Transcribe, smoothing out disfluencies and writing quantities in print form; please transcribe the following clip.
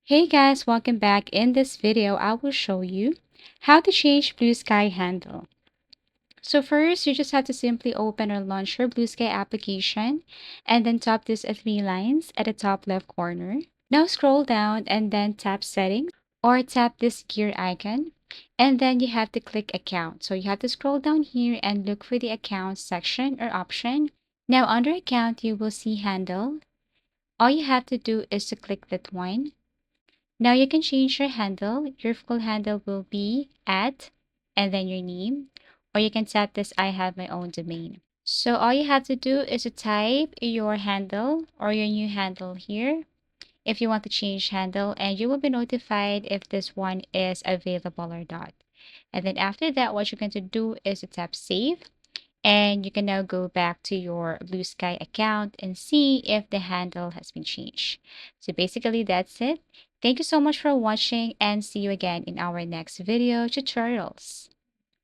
Hey guys, welcome back. In this video, I will show you how to change Bluesky handle. So first, you just have to simply open or launch your Bluesky application and then tap these three lines at the top left corner. Now scroll down and then tap settings or tap this gear icon. And then you have to click account. So you have to scroll down here and look for the account section or option. Now under account, you will see handle. All you have to do is to click that one. Now you can change your handle. Your full handle will be at and then your name, or you can tap this I have my own domain. So all you have to do is to type your handle or your new handle here if you want to change handle, and you will be notified if this one is available or not. And then after that, what you're going to do is to tap save, and you can now go back to your Bluesky account and see if the handle has been changed. So basically that's it. Thank you so much for watching and see you again in our next video tutorials.